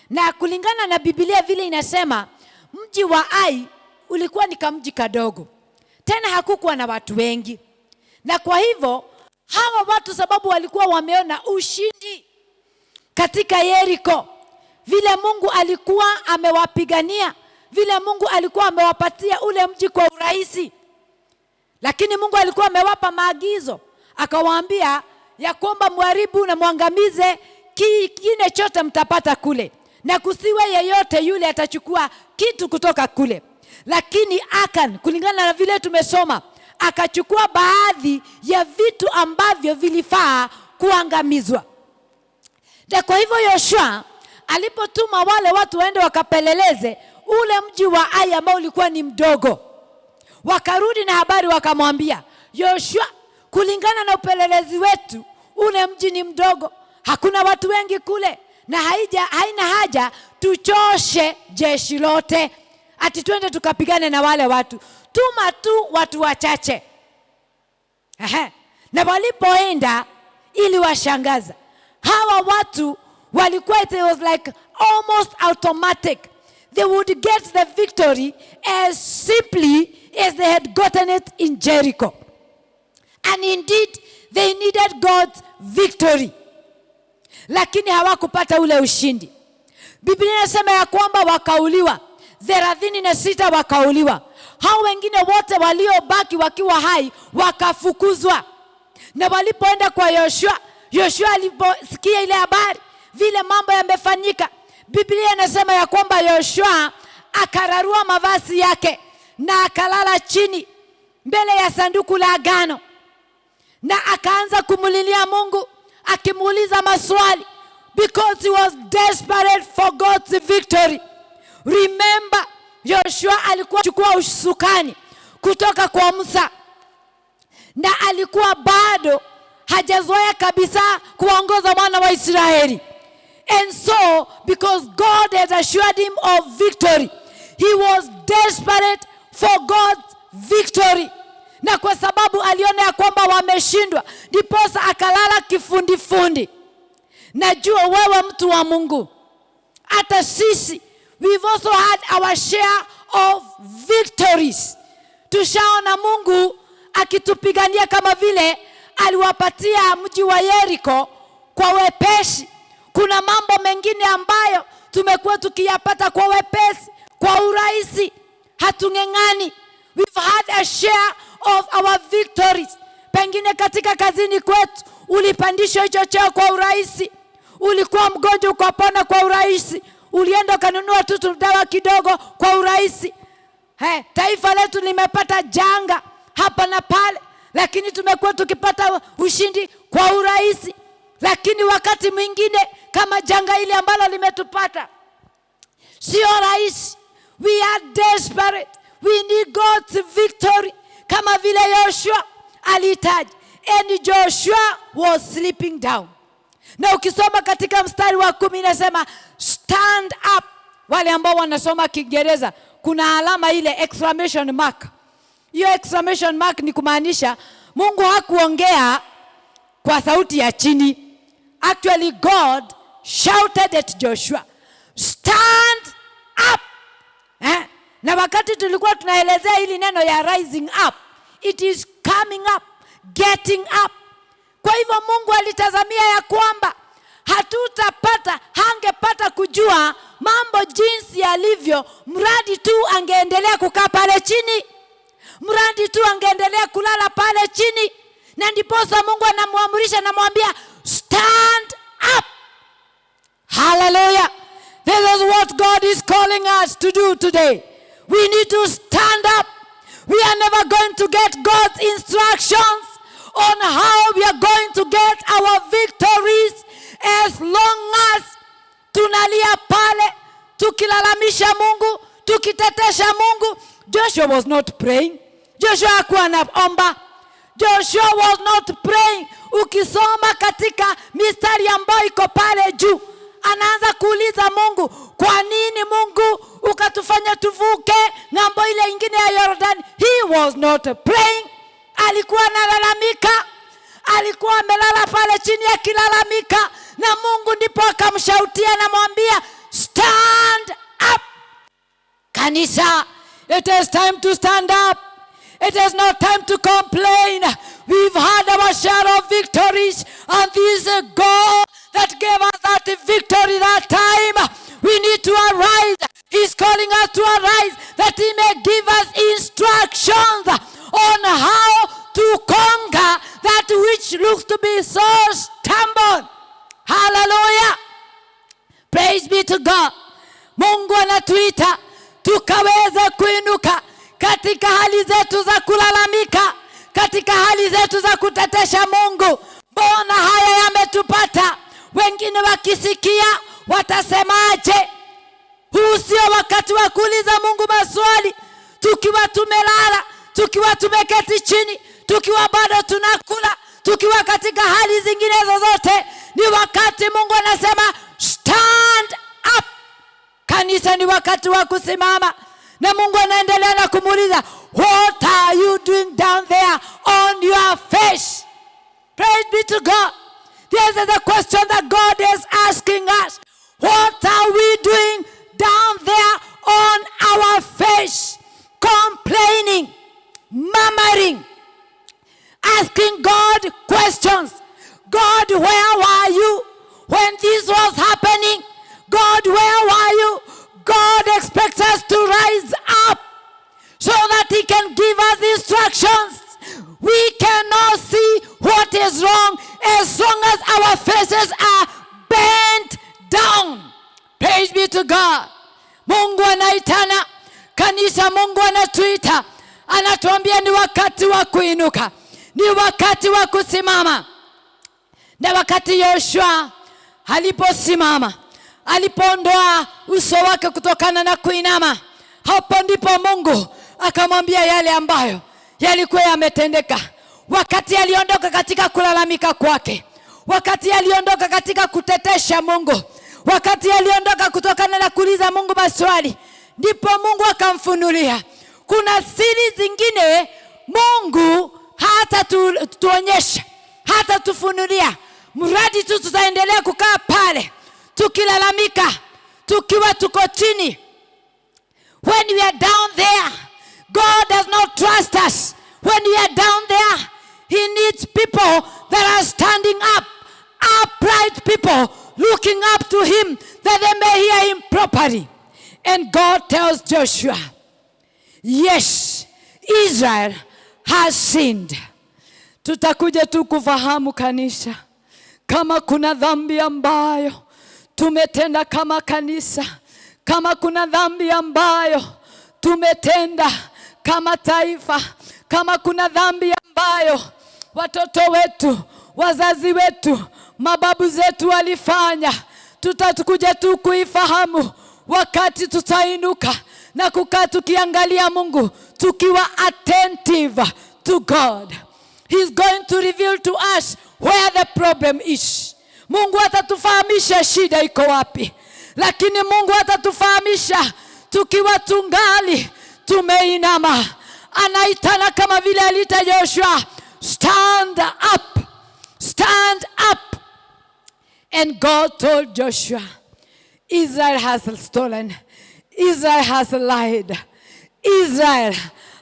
Na kulingana na Biblia vile inasema, mji wa Ai ulikuwa ni kamji kadogo, tena hakukuwa na watu wengi. Na kwa hivyo hawa watu, sababu walikuwa wameona ushindi katika Yeriko, vile Mungu alikuwa amewapigania, vile Mungu alikuwa amewapatia ule mji kwa urahisi. Lakini Mungu alikuwa amewapa maagizo, akawaambia ya kwamba muharibu na muangamize kingine chote mtapata kule, na kusiwe yeyote yule atachukua kitu kutoka kule. Lakini Akan, kulingana na vile tumesoma, akachukua baadhi ya vitu ambavyo vilifaa kuangamizwa. Na kwa hivyo Yoshua alipotuma wale watu waende wakapeleleze ule mji wa Ai ambao ulikuwa ni mdogo, wakarudi na habari wakamwambia Yoshua, kulingana na upelelezi wetu ule mji ni mdogo, hakuna watu wengi kule, na haina haja tuchoshe jeshi lote ati twende tukapigane na wale watu. Tuma tu watu wachache. Na walipoenda ili washangaza, hawa watu walikuwa, it was like almost automatic. They would get the victory as simply as they had gotten it in Jericho. And indeed, they needed God's victory. Lakini hawakupata ule ushindi. Biblia inasema ya kwamba wakauliwa 36 wakauliwa. Hao wengine wote waliobaki wakiwa hai wakafukuzwa. Na walipoenda kwa Yoshua aliposikia ile habari vile mambo yamefanyika, Biblia inasema ya kwamba Yoshua akararua mavazi yake na akalala chini mbele ya sanduku la agano, na akaanza kumulilia Mungu akimuuliza maswali, because he was desperate for God's victory. Remember, Yoshua alikuwa chukua usukani kutoka kwa Musa, na alikuwa bado hajazoea kabisa kuongoza wana wa Israeli. And so, because God had assured him of victory, he was desperate for God's victory. na kwa sababu aliona ya kwamba wameshindwa, ndiposa akalala kifundifundi. Najua wewe mtu wa Mungu, hata sisi we've also had our share of victories. Tushaona Mungu akitupigania, kama vile aliwapatia mji wa Yeriko kwa wepesi. Kuna mambo mengine ambayo tumekuwa tukiyapata kwa wepesi, kwa urahisi, hatungeng'ani. We've had a share of our victories. Pengine katika kazini kwetu ulipandishwa hicho cheo kwa urahisi, ulikuwa mgonjwa ukapona kwa urahisi, ulienda ukanunua tu dawa kidogo kwa urahisi. Taifa letu limepata janga hapa na pale, lakini tumekuwa tukipata ushindi kwa urahisi. Lakini wakati mwingine kama janga hili ambalo limetupata sio rahisi, we are desperate, we need God's victory, kama vile Joshua alihitaji. And Joshua was sleeping down. Na ukisoma katika mstari wa 10 inasema stand up. Wale ambao wanasoma Kiingereza kuna alama ile exclamation mark. Hiyo exclamation mark ni kumaanisha Mungu hakuongea kwa sauti ya chini. Actually God shouted at Joshua, stand up. Na wakati tulikuwa tunaelezea hili neno ya rising up, it is coming up, getting up. Kwa hivyo Mungu alitazamia ya kwamba hangepata kujua mambo jinsi yalivyo mradi tu angeendelea kukaa pale chini, mradi tu angeendelea kulala pale chini. Na ndiposa Mungu anamuamrisha, anamwambia stand up. Hallelujah. This is what God is calling us to do today. We need to stand up. We are never going to get God's instructions on how we are going to get our victories as long as tunalia pale, tukilalamisha Mungu, tukitetesha Mungu. Joshua was not praying. Joshua hakuwa anaomba. Joshua was not praying. Ukisoma katika mistari ambayo iko pale juu, anaanza kuuliza Mungu, kwa nini Mungu ukatufanya tuvuke ng'ambo ile ingine ya Yordani? He was not praying. Alikuwa analalamika, alikuwa amelala pale chini akilalamika, na Mungu ndipo akamshautia na mwambia stand up. Kanisa, it is time to stand up. It is not time to complain. We've had our share of victories, and this is God that gave us that victory that time. We need to arise. He's calling us to arise, that He may give us instructions on how to conquer that which looks to be so stubborn. Hallelujah. Praise be to God. Mungu anatuita tukaweze kuinuka katika hali zetu za kulalamika, katika hali zetu za kutetesha Mungu. Mbona haya yametupata? Wengine wakisikia watasemaje? Huu sio wakati wa kuuliza Mungu maswali tukiwa tumelala, tukiwa tumeketi chini, tukiwa bado tunakula, tukiwa katika hali zingine zozote. Ni wakati Mungu anasema stand up. Kanisa, ni wakati wa kusimama. Na Mungu anaendelea na kumuuliza, what are you doing down there on your face? Praise be to God. This is the question that God is asking us. What are we doing down there on our face? Complaining, murmuring, asking God questions. God, where were you when this was happening? God, where were you? God expects us to rise up so that He can give us instructions. We cannot see what is wrong as long as our faces are bent down. Praise be to God. Mungu anaitana kanisa, Mungu anatuita, anatuambia ni wakati wa kuinuka, ni wakati wa kusimama. Na wakati Joshua aliposimama, alipoondoa uso wake kutokana na kuinama, hapo ndipo Mungu akamwambia yale ambayo yalikuwa yametendeka. Wakati aliondoka katika kulalamika kwake, wakati aliondoka katika kutetesha Mungu, wakati aliondoka kutokana na kuuliza Mungu maswali, ndipo Mungu akamfunulia kuna siri zingine Mungu hata tuonyesha, hata tufunulia, mradi tu tutaendelea kukaa pale tukilalamika, tukiwa tuko chini. When we are down there, God does not trust us. When we are down there, He needs people that are standing up, upright people looking up to Him, that they may hear Him properly. And God tells Joshua, yes, Israel has sinned. Tutakuja tu kufahamu kanisa, kama kuna dhambi ambayo tumetenda kama kanisa, kama kuna dhambi ambayo tumetenda kama taifa, kama kuna dhambi ambayo watoto wetu, wazazi wetu, mababu zetu walifanya, tutakuja tu kuifahamu wakati tutainuka na kukaa tukiangalia Mungu, tukiwa attentive to God. He's going to reveal to us where the problem is. Mungu atatufahamisha shida iko wapi. Lakini Mungu atatufahamisha tukiwa tungali tumeinama. Anaitana kama vile aliita Joshua, stand up, stand up. And God told Joshua, Israel has stolen, Israel has lied, Israel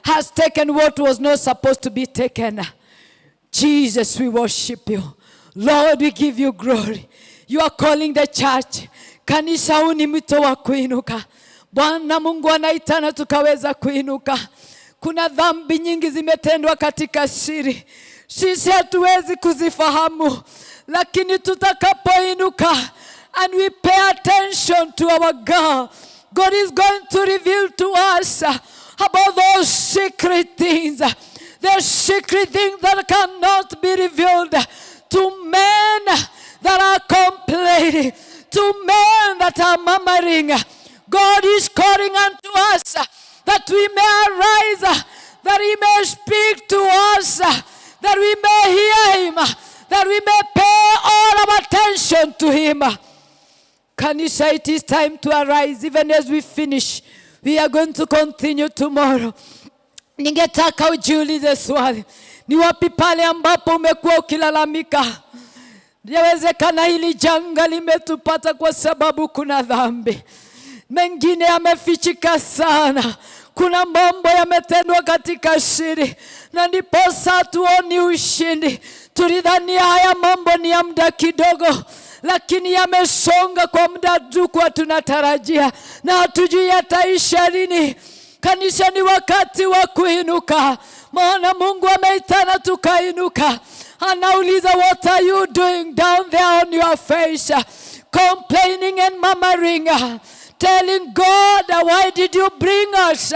has taken what was not supposed to be taken. Jesus, we worship you. Lord, we give you glory. You are calling the church. Kanisa huu ni mwito wa kuinuka. Bwana Mungu anaitana tukaweza kuinuka. Kuna dhambi nyingi zimetendwa katika siri. Sisi hatuwezi kuzifahamu. Lakini tutakapoinuka and we pay attention to our God, God is going to reveal to us about those secret things. The secret things that cannot be revealed to men that are complaining, to men that are murmuring. God is calling unto us that we may arise, that He may speak to us, that we may hear Him, that we may pay all our attention to Him. Kanisa, it is time to arise. Even as we finish, we are going to continue tomorrow. Ningetaka ujiulize swali, ni wapi pale ambapo umekuwa ukilalamika? Yawezekana hili janga limetupata kwa sababu kuna dhambi. Mengine yamefichika sana. Kuna mambo yametendwa katika siri, na ndiposa tuoni ushindi. Tulidhania haya mambo ni ya muda kidogo, lakini yamesonga kwa muda tulikuwa tunatarajia, na hatujui yataisha lini. Kanisa, ni wakati wa kuinuka, maana Mungu ameitana tukainuka. Anauliza, what are you doing down there on your face? Complaining and murmuring, telling God, why did you bring us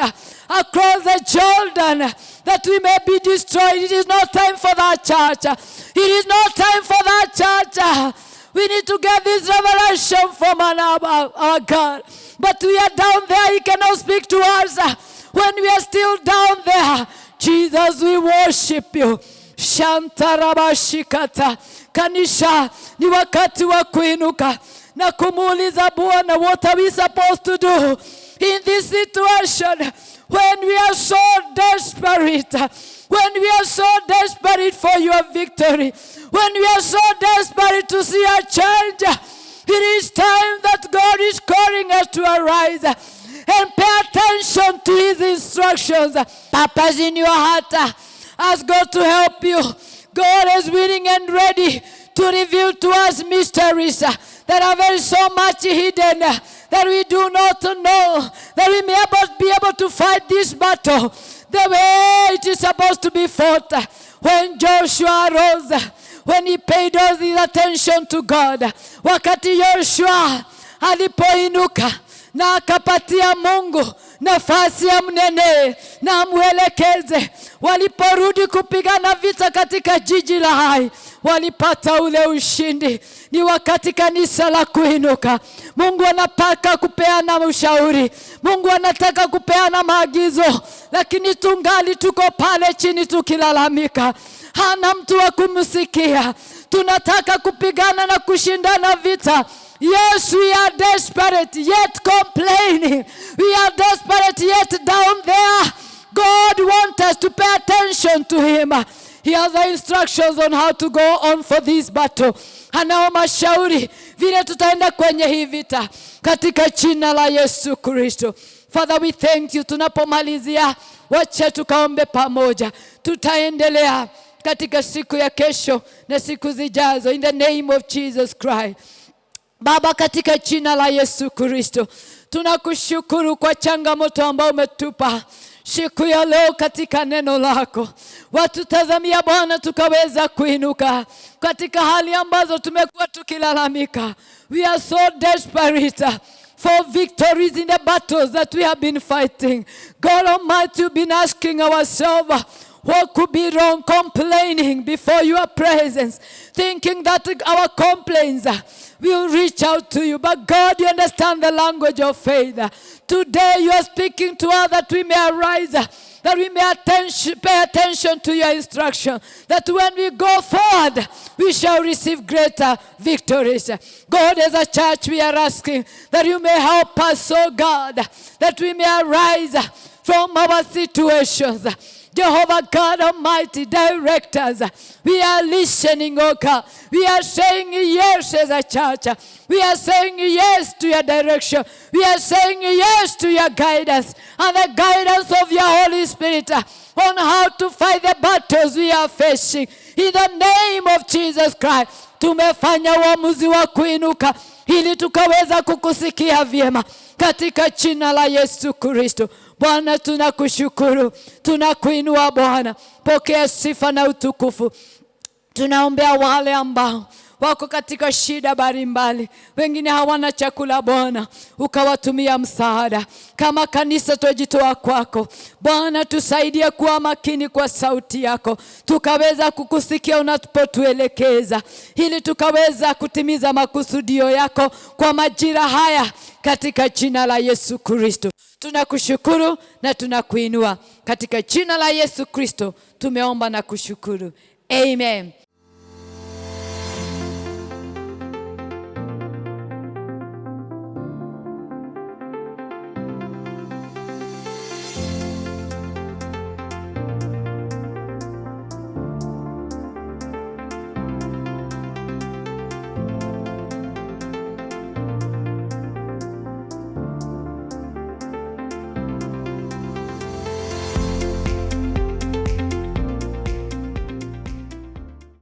across the Jordan that we may be destroyed? It is not time for that, church. It is not time for that, church. We need to get this revelation from our God. But we are down there. He cannot speak to us when we are still down there. Jesus, we worship you. Shantarabashikata. Kanisha, ni wakati wa kuinuka na kumuuliza Bwana, what are we supposed to do in this situation when we are so desperate? When we are so desperate for your victory, when we are so desperate to see a change, it is time that God is calling us to arise and pay attention to His instructions. Purpose in your heart. Ask God to help you. God is willing and ready to reveal to us mysteries that are very so much hidden that we do not know, that we may be able to fight this battle the way it is supposed to be fought. When Joshua arose, when he paid all his attention to God, wakati Joshua alipoinuka na akapatia Mungu nafasi ya mnene na mwelekeze, waliporudi kupigana vita katika jiji la Hai, walipata ule ushindi. Ni wakati kanisa la kuinuka. Mungu anataka kupeana ushauri, Mungu anataka kupeana maagizo, lakini tungali tuko pale chini tukilalamika. Hana mtu wa kumsikia. Tunataka kupigana na kushindana vita. Yes, we are desperate yet complaining. We are desperate yet down there God wants us to pay attention to him. He has the instructions on how to go on for this battle. Anao mashauri vile tutaenda kwenye hii vita katika jina la Yesu Kristo. Father, we thank you. Tunapomalizia, wacha tukaombe pamoja. Tutaendelea katika siku ya kesho na siku zijazo, in the name of Jesus Christ. Baba, katika jina la Yesu Kristo, tunakushukuru kwa changamoto ambayo umetupa siku ya leo katika neno lako. Watutazamia Bwana, tukaweza kuinuka katika hali ambazo tumekuwa tukilalamika. We are so desperate for victories in the battles that we have been fighting. God Almighty, you've been asking ourselves, what could be wrong? Complaining before your presence, thinking that our complaints will reach out to you. But God, you understand the language of faith. Today you are speaking to us that we may arise, that we may pay attention to your instruction, that when we go forward, we shall receive greater victories. God, as a church, we are asking that you may help us, oh God, that we may arise from our situations. Jehovah God Almighty, direct us. We are listening, oh God. We are saying yes as a church. We are saying yes to your direction. We are saying yes to your guidance and the guidance of your Holy Spirit on how to fight the battles we are facing. In the name of Jesus Christ, tumefanya uamuzi wa kuinuka ili tukaweza kukusikia vyema katika jina la Yesu Kristo. Bwana, tunakushukuru, tunakuinua Bwana. Pokea sifa na utukufu. Tunaombea wale ambao wako katika shida mbalimbali, wengine hawana chakula Bwana, ukawatumia msaada. Kama kanisa twajitoa kwako Bwana, tusaidie kuwa makini kwa sauti yako, tukaweza kukusikia unapotuelekeza, ili tukaweza kutimiza makusudio yako kwa majira haya katika jina la Yesu Kristo. Tunakushukuru na tunakuinua katika jina la Yesu Kristo tumeomba na kushukuru. Amen.